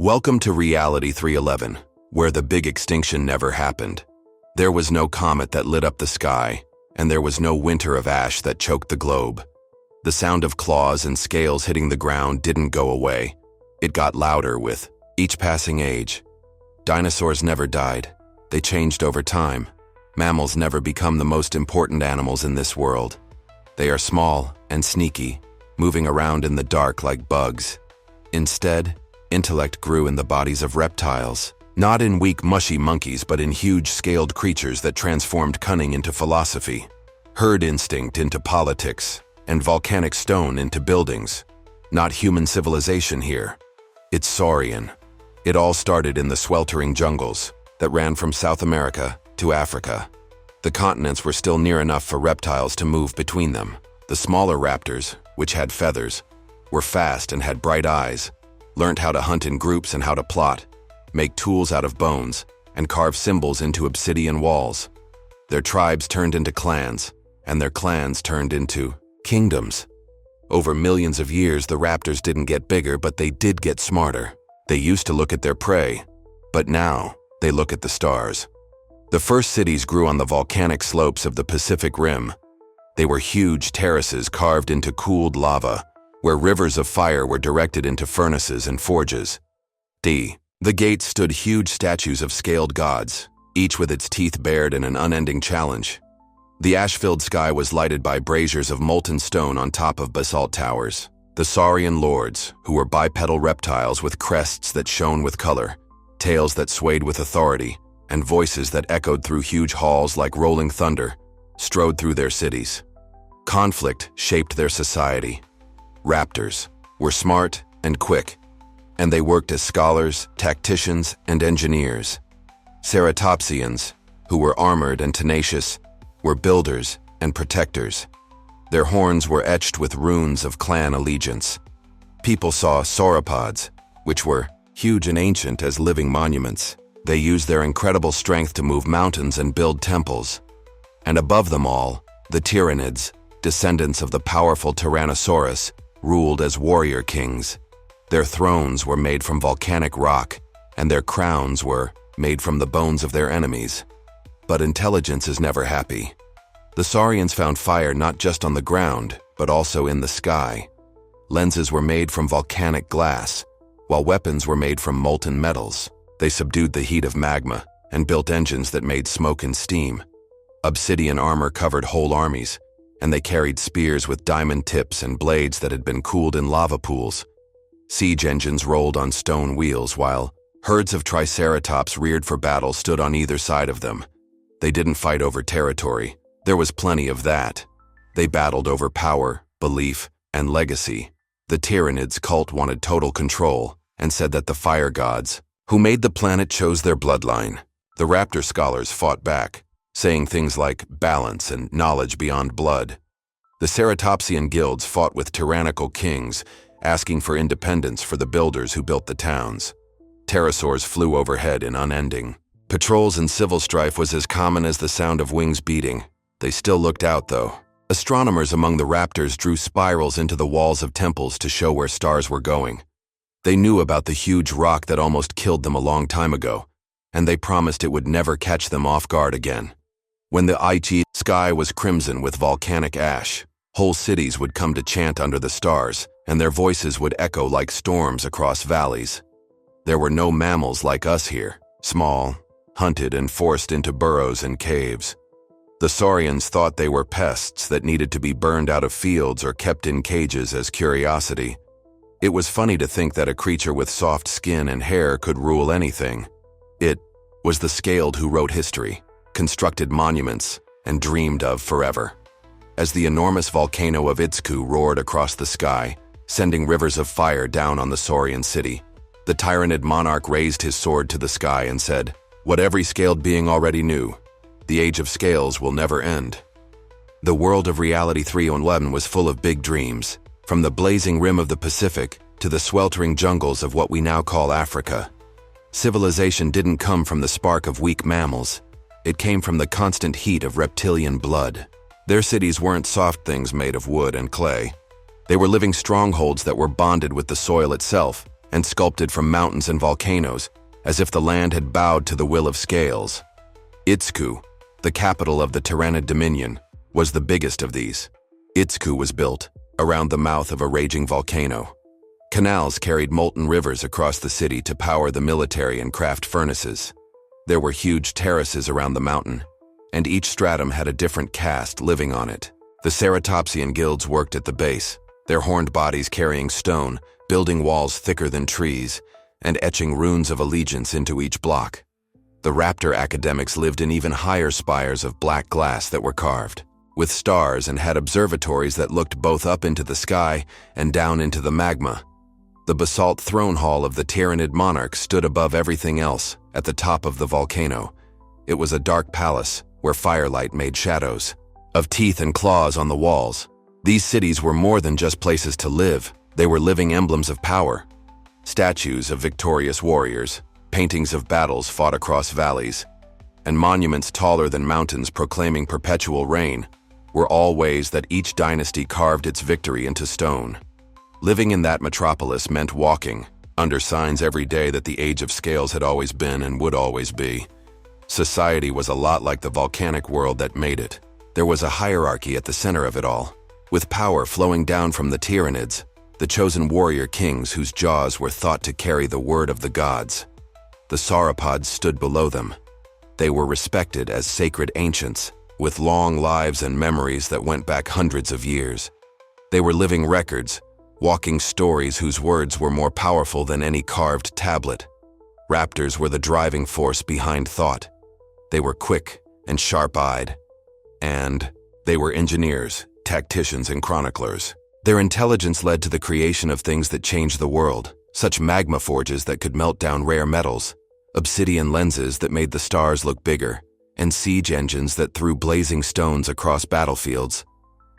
Welcome to Reality 311, where the big extinction never happened. There was no comet that lit up the sky, and there was no winter of ash that choked the globe. The sound of claws and scales hitting the ground didn't go away. It got louder with each passing age. Dinosaurs never died. They changed over time. Mammals never become the most important animals in this world. They are small and sneaky, moving around in the dark like bugs. Instead, intellect grew in the bodies of reptiles, not in weak, mushy monkeys, but in huge, scaled creatures that transformed cunning into philosophy, herd instinct into politics, and volcanic stone into buildings. Not human civilization here. It's saurian. It all started in the sweltering jungles that ran from South America to Africa. The continents were still near enough for reptiles to move between them. The smaller raptors, which had feathers, were fast and had bright eyes, learned how to hunt in groups and how to plot, make tools out of bones, and carve symbols into obsidian walls. Their tribes turned into clans, and their clans turned into kingdoms. Over millions of years, the raptors didn't get bigger, but they did get smarter. They used to look at their prey, but now they look at the stars. The first cities grew on the volcanic slopes of the Pacific Rim. They were huge terraces carved into cooled lava, where rivers of fire were directed into furnaces and forges. The gates stood huge statues of scaled gods, each with its teeth bared in an unending challenge. The ash-filled sky was lighted by braziers of molten stone on top of basalt towers. The saurian lords, who were bipedal reptiles with crests that shone with color, tails that swayed with authority, and voices that echoed through huge halls like rolling thunder, strode through their cities. Conflict shaped their society. Raptors were smart and quick, and they worked as scholars, tacticians, and engineers. Ceratopsians, who were armored and tenacious, were builders and protectors. Their horns were etched with runes of clan allegiance. People saw sauropods, which were huge and ancient as living monuments. They used their incredible strength to move mountains and build temples. And above them all, the tyrannids, descendants of the powerful Tyrannosaurus, ruled as warrior kings. Their thrones were made from volcanic rock, and their crowns were made from the bones of their enemies. But intelligence is never happy. The saurians found fire not just on the ground, but also in the sky. Lenses were made from volcanic glass, while weapons were made from molten metals. They subdued the heat of magma and built engines that made smoke and steam. Obsidian armor covered whole armies, and they carried spears with diamond tips and blades that had been cooled in lava pools. Siege engines rolled on stone wheels, while herds of triceratops reared for battle stood on either side of them. They didn't fight over territory. There was plenty of that. They battled over power, belief, and legacy. The Tyranids cult wanted total control and said that the fire gods, who made the planet, chose their bloodline. The raptor scholars fought back, saying things like balance and knowledge beyond blood. The ceratopsian guilds fought with tyrannical kings, asking for independence for the builders who built the towns. Pterosaurs flew overhead in unending. Patrols and civil strife was as common as the sound of wings beating. They still looked out, though. Astronomers among the raptors drew spirals into the walls of temples to show where stars were going. They knew about the huge rock that almost killed them a long time ago, and they promised it would never catch them off guard again. When the IG sky was crimson with volcanic ash, whole cities would come to chant under the stars, and their voices would echo like storms across valleys. There were no mammals like us here, small, hunted and forced into burrows and caves. The saurians thought they were pests that needed to be burned out of fields or kept in cages as curiosity. It was funny to think that a creature with soft skin and hair could rule anything. It was the scaled who wrote history, constructed monuments, and dreamed of forever. As the enormous volcano of Itzku roared across the sky, sending rivers of fire down on the saurian city, the tyrannid monarch raised his sword to the sky and said, "What every scaled being already knew, the age of scales will never end." The world of Reality 311 was full of big dreams, from the blazing rim of the Pacific to the sweltering jungles of what we now call Africa. Civilization didn't come from the spark of weak mammals. It came from the constant heat of reptilian blood. Their cities weren't soft things made of wood and clay. They were living strongholds that were bonded with the soil itself and sculpted from mountains and volcanoes, as if the land had bowed to the will of scales. Itzku, the capital of the Tyrannid Dominion, was the biggest of these. Itzku was built around the mouth of a raging volcano. Canals carried molten rivers across the city to power the military and craft furnaces. There were huge terraces around the mountain, and each stratum had a different caste living on it. The ceratopsian guilds worked at the base, their horned bodies carrying stone, building walls thicker than trees, and etching runes of allegiance into each block. The Raptor academics lived in even higher spires of black glass that were carved, with stars, and had observatories that looked both up into the sky and down into the magma. The basalt throne hall of the Tyrannid monarch stood above everything else, at the top of the volcano. It was a dark palace where firelight made shadows of teeth and claws on the walls. These cities were more than just places to live. They were living emblems of power. Statues of victorious warriors, paintings of battles fought across valleys, and monuments taller than mountains proclaiming perpetual reign were all ways that each dynasty carved its victory into stone. Living in that metropolis meant walking under signs every day that the age of scales had always been and would always be. Society was a lot like the volcanic world that made it. There was a hierarchy at the center of it all, with power flowing down from the Tyrannids, the chosen warrior kings whose jaws were thought to carry the word of the gods. The sauropods stood below them. They were respected as sacred ancients, with long lives and memories that went back hundreds of years. They were living records, walking stories whose words were more powerful than any carved tablet. Raptors were the driving force behind thought. They were quick and sharp-eyed, and they were engineers, tacticians, and chroniclers. Their intelligence led to the creation of things that changed the world, such magma forges that could melt down rare metals, obsidian lenses that made the stars look bigger, and siege engines that threw blazing stones across battlefields.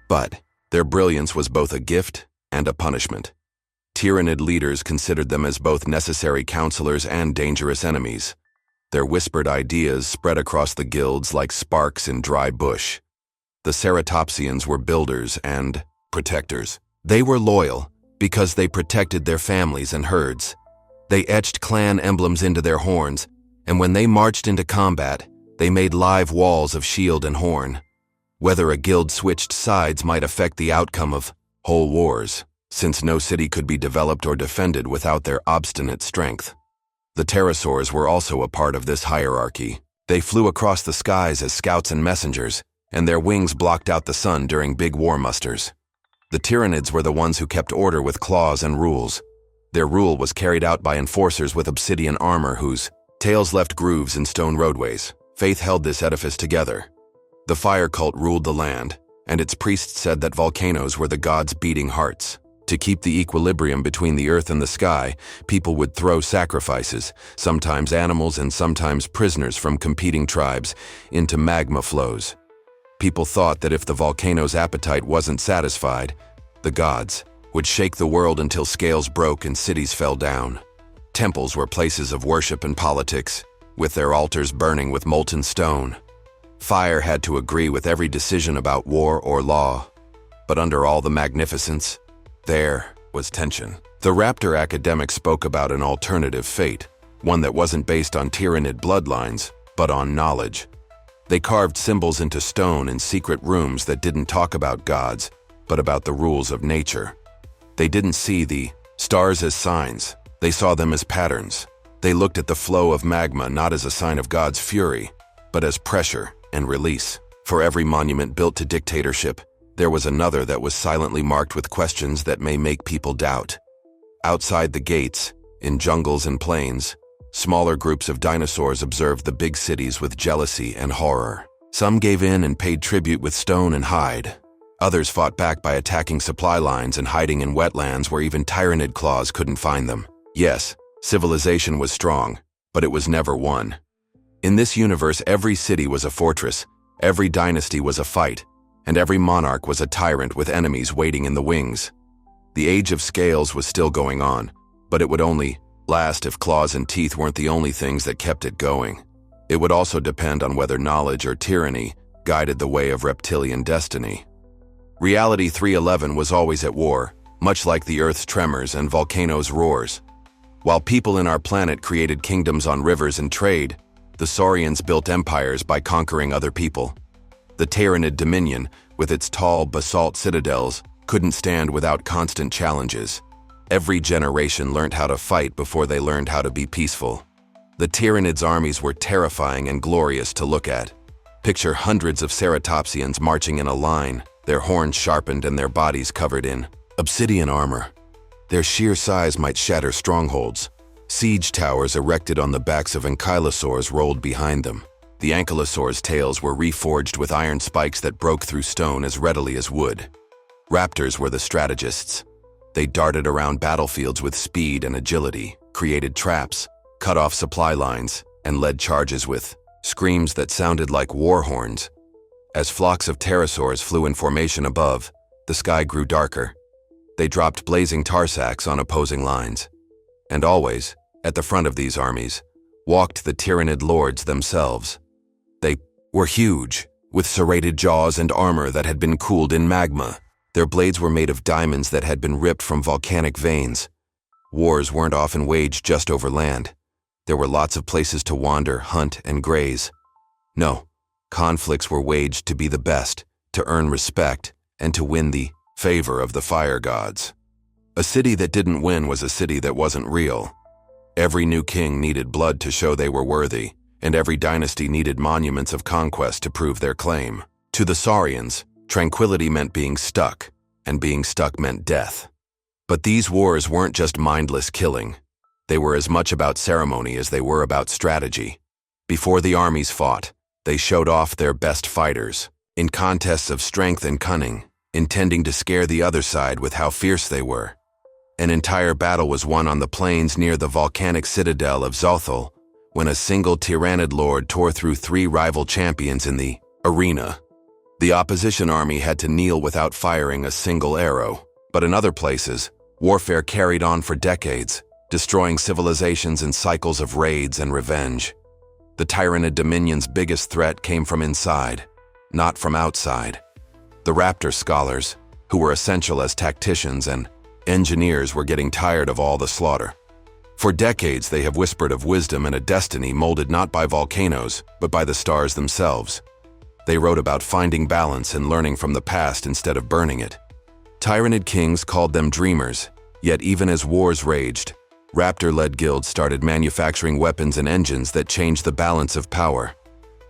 But their brilliance was both a gift and a punishment. Tyrannid leaders considered them as both necessary counselors and dangerous enemies. Their whispered ideas spread across the guilds like sparks in dry bush. The ceratopsians were builders and protectors. They were loyal because they protected their families and herds. They etched clan emblems into their horns, and when they marched into combat, they made live walls of shield and horn. Whether a guild switched sides might affect the outcome of whole wars, since no city could be developed or defended without their obstinate strength. The Dinosaurs were also a part of this hierarchy. They flew across the skies as scouts and messengers, and their wings blocked out the sun during big war musters. The Tyrannids were the ones who kept order with claws and rules. Their rule was carried out by enforcers with obsidian armor whose tails left grooves in stone roadways. Faith held this edifice together. The fire cult ruled the land, and its priests said that volcanoes were the gods' beating hearts. To keep the equilibrium between the earth and the sky, people would throw sacrifices, sometimes animals and sometimes prisoners from competing tribes, into magma flows. People thought that if the volcano's appetite wasn't satisfied, the gods would shake the world until scales broke and cities fell down. Temples were places of worship and politics, with their altars burning with molten stone. Fire had to agree with every decision about war or law. But under all the magnificence, there was tension. The Raptor academics spoke about an alternative fate, one that wasn't based on Tyrannid bloodlines, but on knowledge. They carved symbols into stone in secret rooms that didn't talk about gods, but about the rules of nature. They didn't see the stars as signs. They saw them as patterns. They looked at the flow of magma not as a sign of God's fury, but as pressure and release. For every monument built to dictatorship, there was another that was silently marked with questions that may make people doubt. Outside the gates, in jungles and plains, smaller groups of dinosaurs observed the big cities with jealousy and horror. Some gave in and paid tribute with stone and hide. Others fought back by attacking supply lines and hiding in wetlands where even tyrannid claws couldn't find them. Yes, civilization was strong, but it was never won. In this universe, every city was a fortress, every dynasty was a fight, and every monarch was a tyrant with enemies waiting in the wings. The age of scales was still going on, but it would only last if claws and teeth weren't the only things that kept it going. It would also depend on whether knowledge or tyranny guided the way of reptilian destiny. Reality 311 was always at war, much like the Earth's tremors and volcanoes' roars. While people in our planet created kingdoms on rivers and trade, the saurians built empires by conquering other people. The Tyranid dominion, with its tall basalt citadels, couldn't stand without constant challenges. Every generation learned how to fight before they learned how to be peaceful. The Tyranids' armies were terrifying and glorious to look at. Picture hundreds of ceratopsians marching in a line, their horns sharpened and their bodies covered in obsidian armor. Their sheer size might shatter strongholds. Siege towers erected on the backs of ankylosaurs rolled behind them. The ankylosaurs' tails were reforged with iron spikes that broke through stone as readily as wood. Raptors were the strategists. They darted around battlefields with speed and agility, created traps, cut off supply lines, and led charges with screams that sounded like war horns. As flocks of pterosaurs flew in formation above, the sky grew darker. They dropped blazing tar sacks on opposing lines. And always, at the front of these armies, walked the Tyranid lords themselves. They were huge, with serrated jaws and armor that had been cooled in magma. Their blades were made of diamonds that had been ripped from volcanic veins. Wars weren't often waged just over land. There were lots of places to wander, hunt, and graze. No, conflicts were waged to be the best, to earn respect, and to win the favor of the fire gods. A city that didn't win was a city that wasn't real. Every new king needed blood to show they were worthy, and every dynasty needed monuments of conquest to prove their claim. To the saurians, tranquility meant being stuck, and being stuck meant death. But these wars weren't just mindless killing. They were as much about ceremony as they were about strategy. Before the armies fought, they showed off their best fighters, in contests of strength and cunning, intending to scare the other side with how fierce they were. An entire battle was won on the plains near the volcanic citadel of Zothal, when a single Tyranid lord tore through 3 rival champions in the arena. The opposition army had to kneel without firing a single arrow, but in other places, warfare carried on for decades, destroying civilizations in cycles of raids and revenge. The Tyranid dominion's biggest threat came from inside, not from outside. The Raptor scholars, who were essential as tacticians and engineers, were getting tired of all the slaughter. For decades, they have whispered of wisdom and a destiny molded not by volcanoes, but by the stars themselves. They wrote about finding balance and learning from the past instead of burning it. Tyranid kings called them dreamers, yet even as wars raged, Raptor-led guilds started manufacturing weapons and engines that changed the balance of power.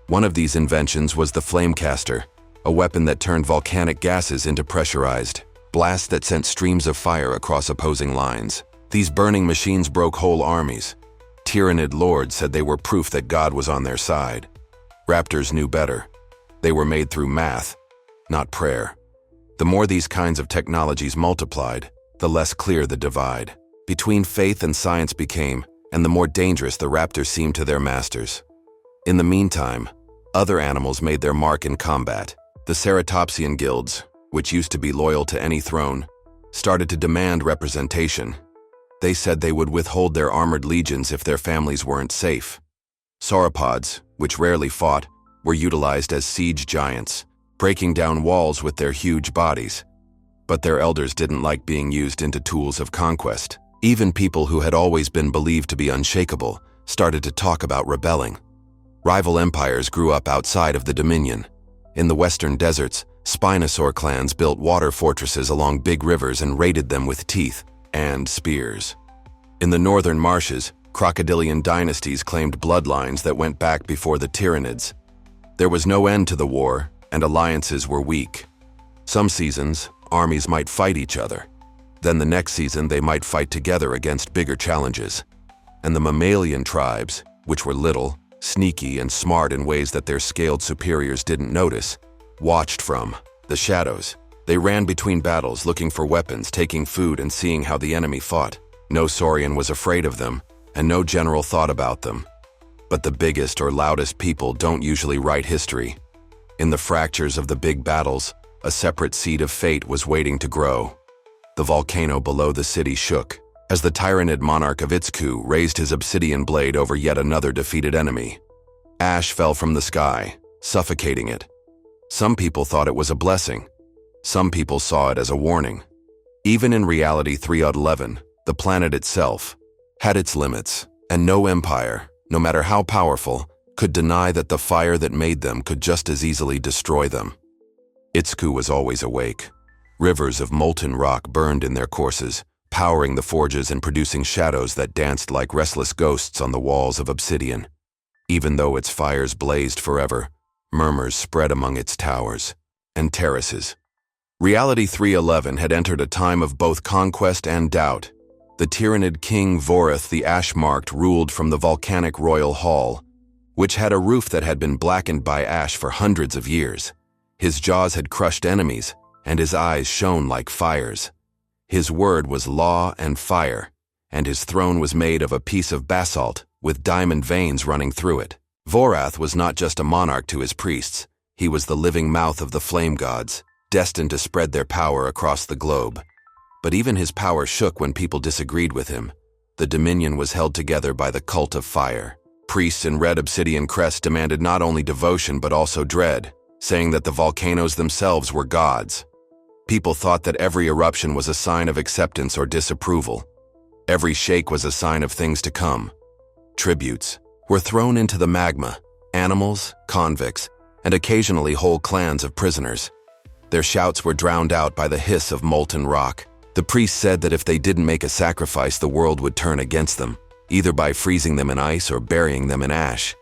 One of these inventions was the Flamecaster, a weapon that turned volcanic gases into pressurized blasts that sent streams of fire across opposing lines. These burning machines broke whole armies. Tyranid lords said they were proof that God was on their side. Raptors knew better. They were made through math, not prayer. The more these kinds of technologies multiplied, the less clear the divide between faith and science became, and the more dangerous the raptors seemed to their masters. In the meantime, other animals made their mark in combat. The ceratopsian guilds, which used to be loyal to any throne, started to demand representation. They said they would withhold their armored legions if their families weren't safe. Sauropods, which rarely fought, were utilized as siege giants, breaking down walls with their huge bodies. But their elders didn't like being used into tools of conquest. Even people who had always been believed to be unshakable started to talk about rebelling. Rival empires grew up outside of the Dominion. In the western deserts, Spinosaur clans built water fortresses along big rivers and raided them with teeth and spears. In the northern marshes, crocodilian dynasties claimed bloodlines that went back before the Tyranids. There was no end to the war, and alliances were weak. Some seasons, armies might fight each other. Then the next season they might fight together against bigger challenges. And the mammalian tribes, which were little, sneaky, and smart in ways that their scaled superiors didn't notice, watched from the shadows. They ran between battles looking for weapons, taking food, and seeing how the enemy fought. No saurian was afraid of them, and no general thought about them. But the biggest or loudest people don't usually write history. In the fractures of the big battles, a separate seed of fate was waiting to grow. The volcano below the city shook, as the Tyranid monarch of Itzku raised his obsidian blade over yet another defeated enemy. Ash fell from the sky, suffocating it. Some people thought it was a blessing. Some people saw it as a warning. Even in reality 3.11, the planet itself had its limits, and no empire, no matter how powerful, could deny that the fire that made them could just as easily destroy them. Itzku was always awake. Rivers of molten rock burned in their courses, powering the forges and producing shadows that danced like restless ghosts on the walls of obsidian. Even though its fires blazed forever, murmurs spread among its towers and terraces. Reality 311 had entered a time of both conquest and doubt. The tyrannid King Vorith the Ash-marked ruled from the volcanic royal hall, which had a roof that had been blackened by ash for hundreds of years. His jaws had crushed enemies, and his eyes shone like fires. His word was law and fire, and his throne was made of a piece of basalt with diamond veins running through it. Vorith was not just a monarch to his priests, he was the living mouth of the flame gods, destined to spread their power across the globe. But even his power shook when people disagreed with him. The dominion was held together by the cult of fire. Priests in red obsidian crests demanded not only devotion but also dread, saying that the volcanoes themselves were gods. People thought that every eruption was a sign of acceptance or disapproval. Every shake was a sign of things to come. Tributes were thrown into the magma, animals, convicts, and occasionally whole clans of prisoners. Their shouts were drowned out by the hiss of molten rock. The priests said that if they didn't make a sacrifice, the world would turn against them, either by freezing them in ice or burying them in ash.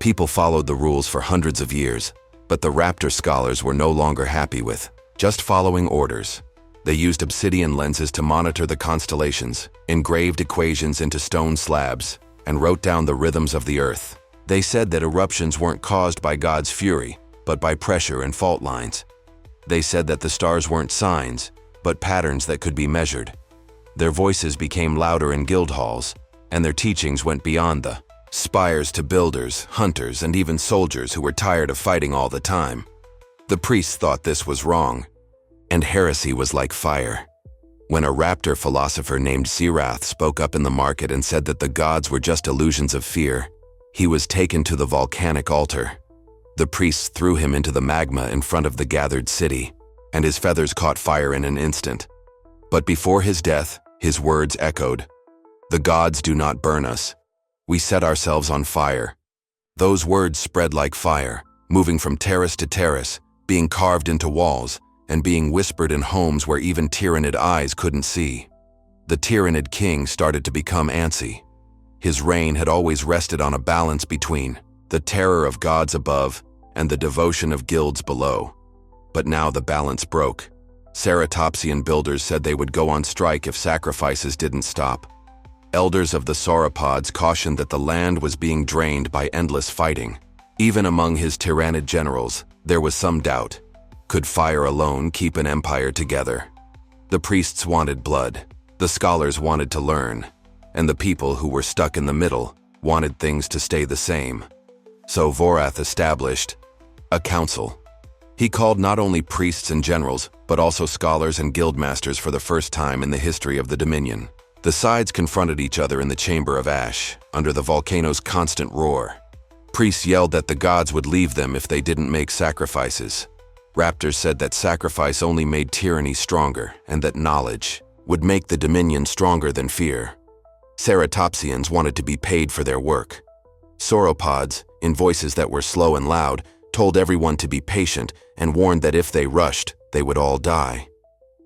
People followed the rules for hundreds of years, but the Raptor scholars were no longer happy with just following orders. They used obsidian lenses to monitor the constellations, engraved equations into stone slabs, and wrote down the rhythms of the earth. They said that eruptions weren't caused by God's fury, but by pressure and fault lines. They said that the stars weren't signs, but patterns that could be measured. Their voices became louder in guild halls, and their teachings went beyond the spires to builders, hunters, and even soldiers who were tired of fighting all the time. The priests thought this was wrong, and heresy was like fire. When a Raptor philosopher named Cerath spoke up in the market and said that the gods were just illusions of fear, he was taken to the volcanic altar. The priests threw him into the magma in front of the gathered city, and his feathers caught fire in an instant. But before his death, his words echoed, "The gods do not burn us. We set ourselves on fire." Those words spread like fire, moving from terrace to terrace, being carved into walls, and being whispered in homes where even tyrannid eyes couldn't see. The tyrannid king started to become antsy. His reign had always rested on a balance between the terror of gods above and the devotion of guilds below. But now the balance broke. Ceratopsian builders said they would go on strike if sacrifices didn't stop. Elders of the sauropods cautioned that the land was being drained by endless fighting. Even among his tyrannid generals, there was some doubt. Could fire alone keep an empire together? The priests wanted blood, the scholars wanted to learn, and the people who were stuck in the middle wanted things to stay the same. So Vorith established a council. He called not only priests and generals, but also scholars and guildmasters for the first time in the history of the Dominion. The sides confronted each other in the Chamber of Ash, under the volcano's constant roar. Priests yelled that the gods would leave them if they didn't make sacrifices. Raptors said that sacrifice only made tyranny stronger, and that knowledge would make the Dominion stronger than fear. Ceratopsians wanted to be paid for their work. Sauropods, in voices that were slow and loud, told everyone to be patient and warned that if they rushed, they would all die.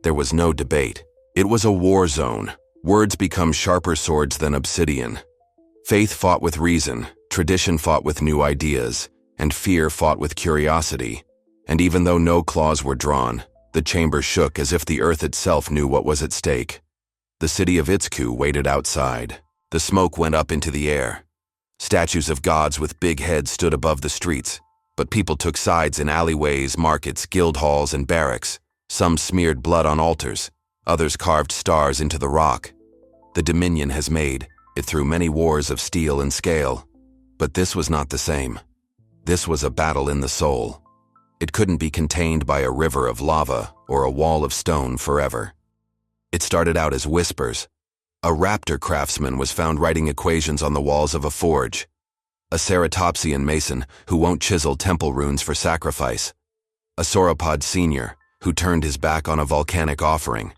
There was no debate. It was a war zone. Words become sharper swords than obsidian. Faith fought with reason, tradition fought with new ideas, and fear fought with curiosity. And even though no claws were drawn, the chamber shook as if the earth itself knew what was at stake. The city of Itzku waited outside. The smoke went up into the air. Statues of gods with big heads stood above the streets, but people took sides in alleyways, markets, guild halls, and barracks. Some smeared blood on altars, others carved stars into the rock. The Dominion has made it through many wars of steel and scale, but this was not the same. This was a battle in the soul. It couldn't be contained by a river of lava or a wall of stone forever. It started out as whispers. A Raptor craftsman was found writing equations on the walls of a forge. A ceratopsian mason who won't chisel temple runes for sacrifice. A sauropod senior who turned his back on a volcanic offering.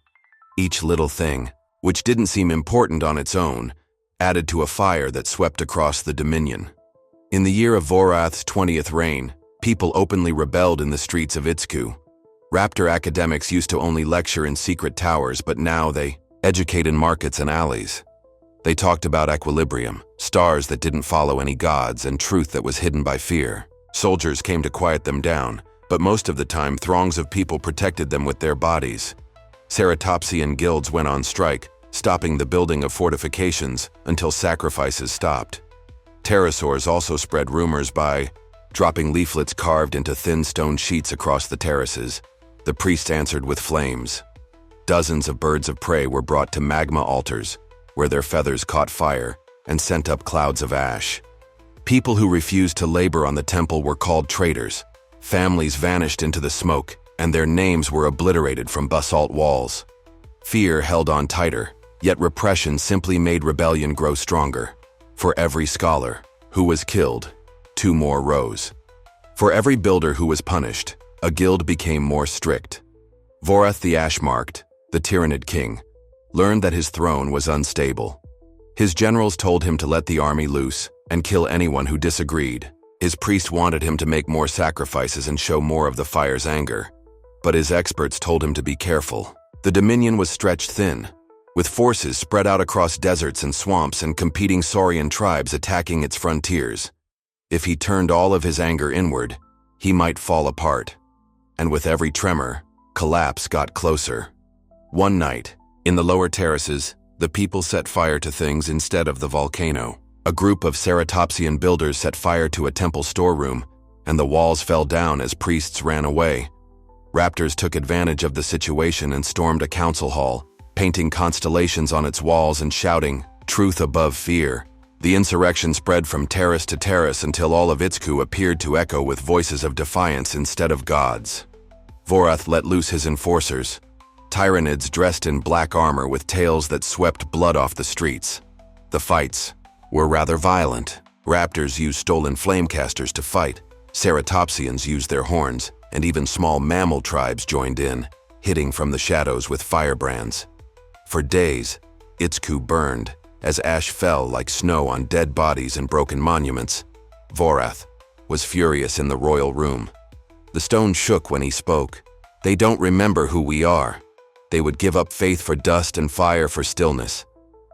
Each little thing, which didn't seem important on its own, added to a fire that swept across the Dominion. In the year of Vorath's 20th reign, people openly rebelled in the streets of Itzku. Raptor academics used to only lecture in secret towers, but now they educate in markets and alleys. They talked about equilibrium, stars that didn't follow any gods, and truth that was hidden by fear. Soldiers came to quiet them down, but most of the time throngs of people protected them with their bodies. Ceratopsian guilds went on strike, stopping the building of fortifications until sacrifices stopped. Pterosaurs also spread rumors by dropping leaflets carved into thin stone sheets across the terraces. The priests answered with flames. Dozens of birds of prey were brought to magma altars, where their feathers caught fire and sent up clouds of ash. People who refused to labor on the temple were called traitors. Families vanished into the smoke, and their names were obliterated from basalt walls. Fear held on tighter, yet repression simply made rebellion grow stronger. For every scholar who was killed, 2 more rose. For every builder who was punished, a guild became more strict. Vorath the Ash-marked, the Tyrannid king, learned that his throne was unstable. His generals told him to let the army loose and kill anyone who disagreed. His priests wanted him to make more sacrifices and show more of the fire's anger. But his experts told him to be careful. The Dominion was stretched thin, with forces spread out across deserts and swamps and competing saurian tribes attacking its frontiers. If he turned all of his anger inward, he might fall apart. And with every tremor, collapse got closer. One night, in the lower terraces, the people set fire to things instead of the volcano. A group of ceratopsian builders set fire to a temple storeroom, and the walls fell down as priests ran away. Raptors took advantage of the situation and stormed a council hall, painting constellations on its walls and shouting, "Truth above fear." The insurrection spread from terrace to terrace until all of Itzku appeared to echo with voices of defiance instead of gods. Vorath let loose his enforcers, tyrannids dressed in black armor with tails that swept blood off the streets. The fights were rather violent. Raptors used stolen flamecasters to fight, ceratopsians used their horns, and even small mammal tribes joined in, hitting from the shadows with firebrands. For days, Itzku burned, as ash fell like snow on dead bodies and broken monuments. Vorath was furious in the royal room. The stone shook when he spoke. "They don't remember who we are. They would give up faith for dust and fire for stillness.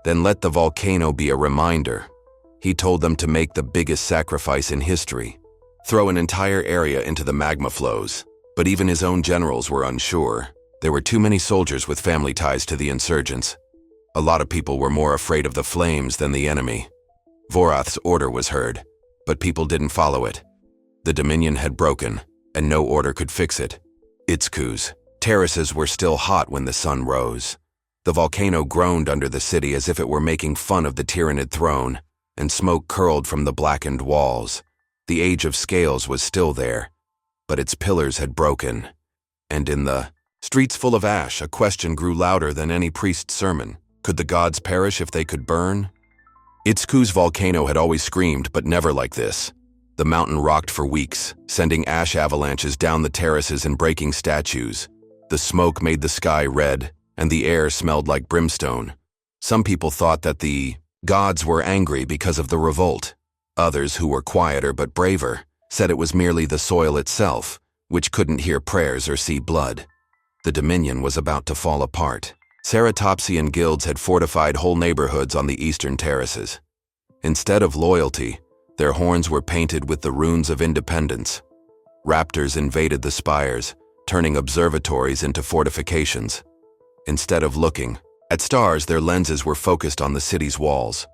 Then let the volcano be a reminder." He told them to make the biggest sacrifice in history, throw an entire area into the magma flows. But even his own generals were unsure. There were too many soldiers with family ties to the insurgents. A lot of people were more afraid of the flames than the enemy. Vorath's order was heard, but people didn't follow it. The Dominion had broken, and no order could fix it. Itzku's terraces were still hot when the sun rose. The volcano groaned under the city as if it were making fun of the Tyrannid throne, and smoke curled from the blackened walls. The age of scales was still there, but its pillars had broken. And in the streets full of ash, a question grew louder than any priest's sermon. Could the gods perish if they could burn? Itzku's volcano had always screamed, but never like this. The mountain rocked for weeks, sending ash avalanches down the terraces and breaking statues. The smoke made the sky red, and the air smelled like brimstone. Some people thought that the gods were angry because of the revolt. Others, who were quieter but braver, said it was merely the soil itself, which couldn't hear prayers or see blood. The Dominion was about to fall apart. Ceratopsian guilds had fortified whole neighborhoods on the eastern terraces. Instead of loyalty, their horns were painted with the runes of independence. Raptors invaded the spires, turning observatories into fortifications. Instead of looking at stars, their lenses were focused on the city's walls.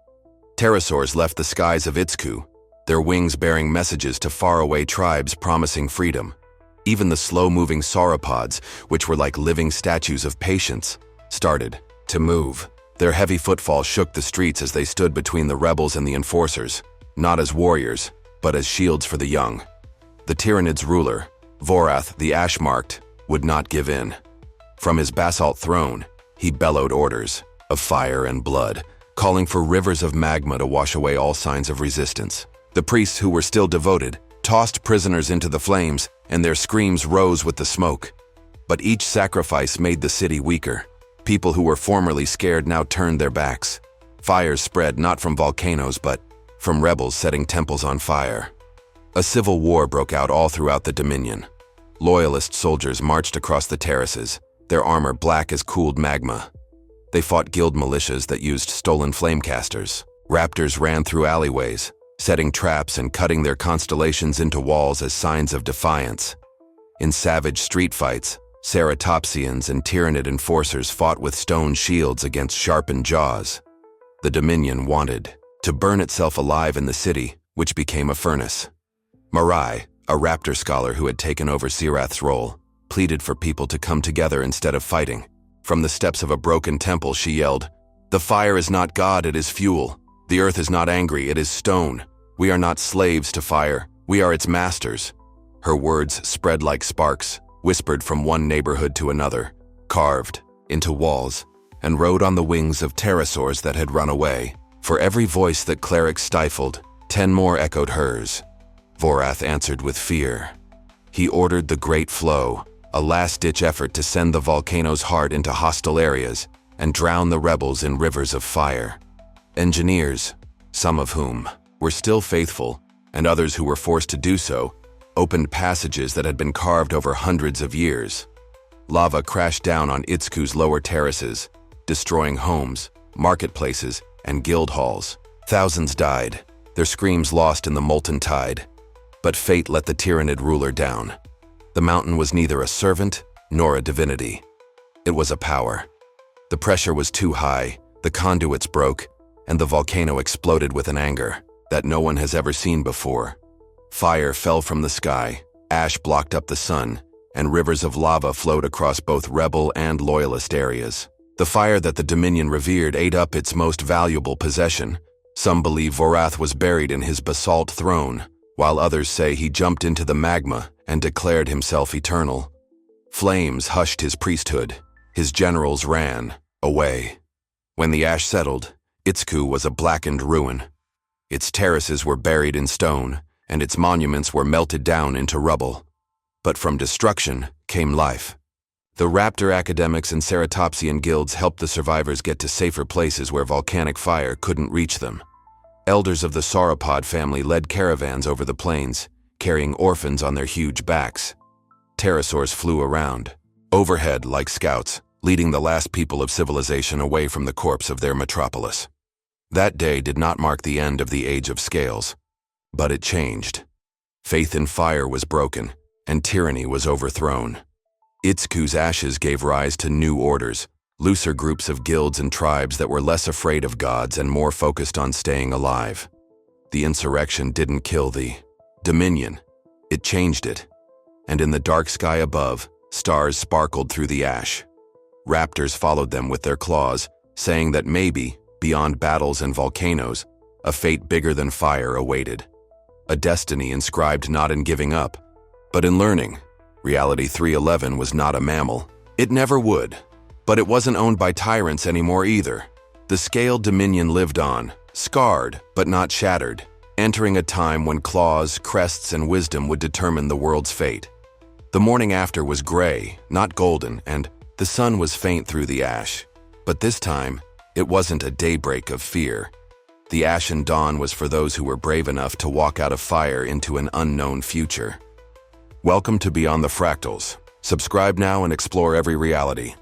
Pterosaurs left the skies of Itzku, their wings bearing messages to faraway tribes promising freedom. Even the slow-moving sauropods, which were like living statues of patience, started to move. Their heavy footfall shook the streets as they stood between the rebels and the enforcers, not as warriors, but as shields for the young. The Tyrannid's ruler, Vorath the Ash-marked, would not give in. From his basalt throne, he bellowed orders of fire and blood, calling for rivers of magma to wash away all signs of resistance. The priests, who were still devoted, tossed prisoners into the flames, and their screams rose with the smoke. But each sacrifice made the city weaker. People who were formerly scared now turned their backs. Fires spread not from volcanoes but from rebels setting temples on fire. A civil war broke out all throughout the Dominion. Loyalist soldiers marched across the terraces, their armor black as cooled magma. They fought guild militias that used stolen flamecasters. Raptors ran through alleyways, setting traps and cutting their constellations into walls as signs of defiance. In savage street fights, ceratopsians and tyrannid enforcers fought with stone shields against sharpened jaws. The Dominion wanted to burn itself alive in the city, which became a furnace. Marai, a Raptor scholar who had taken over Sirath's role, pleaded for people to come together instead of fighting. From the steps of a broken temple, she yelled, "The fire is not God, it is fuel. The earth is not angry, it is stone. We are not slaves to fire, we are its masters." Her words spread like sparks, whispered from one neighborhood to another, carved into walls, and rode on the wings of pterosaurs that had run away. For every voice that clerics stifled, 10 more echoed hers. Vorath answered with fear. He ordered the Great Flow, a last-ditch effort to send the volcano's heart into hostile areas and drown the rebels in rivers of fire. Engineers, some of whom were still faithful, and others who were forced to do so, opened passages that had been carved over hundreds of years. Lava crashed down on Itzku's lower terraces, destroying homes, marketplaces, and guild halls. Thousands died, their screams lost in the molten tide. But fate let the tyrannid ruler down. The mountain was neither a servant nor a divinity. It was a power. The pressure was too high, the conduits broke, and the volcano exploded with an anger that no one has ever seen before. Fire fell from the sky, ash blocked up the sun, and rivers of lava flowed across both rebel and loyalist areas. The fire that the Dominion revered ate up its most valuable possession. Some believe Vorath was buried in his basalt throne, while others say he jumped into the magma and declared himself eternal. Flames hushed his priesthood. His generals ran away. When the ash settled, Itzku was a blackened ruin. Its terraces were buried in stone, and its monuments were melted down into rubble. But from destruction came life. The Raptor academics and ceratopsian guilds helped the survivors get to safer places where volcanic fire couldn't reach them. Elders of the sauropod family led caravans over the plains, carrying orphans on their huge backs. Pterosaurs flew around, overhead like scouts, leading the last people of civilization away from the corpse of their metropolis. That day did not mark the end of the Age of Scales, but it changed. Faith in fire was broken, and tyranny was overthrown. Itzku's ashes gave rise to new orders, looser groups of guilds and tribes that were less afraid of gods and more focused on staying alive. The insurrection didn't kill the Dominion, it changed it. And in the dark sky above, stars sparkled through the ash. Raptors followed them with their claws, saying that maybe, beyond battles and volcanoes, a fate bigger than fire awaited. A destiny inscribed not in giving up, but in learning. Reality 311 was not a mammal. It never would. But it wasn't owned by tyrants anymore either. The scaled Dominion lived on, scarred but not shattered, entering a time when claws, crests, and wisdom would determine the world's fate. The morning after was gray, not golden, and the sun was faint through the ash. But this time, it wasn't a daybreak of fear. The ashen dawn was for those who were brave enough to walk out of fire into an unknown future. Welcome to Beyond the Fractals. Subscribe now and explore every reality.